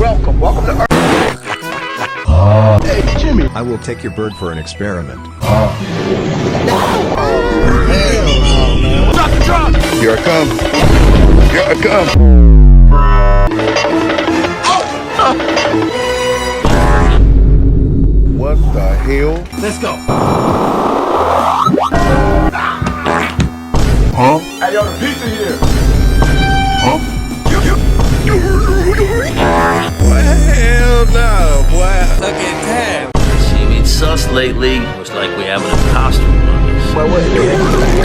Welcome to Earth. Hey, Jimmy. I will take your bird for an experiment. Hell no, man. Stop the truck! Here I come. Here I come. What the hell? Let's go. Huh? Hey, yo, the pizza here. Huh? Hell no, boy. Look at that. She been sus lately. Looks like we have an imposter among us. Well, what?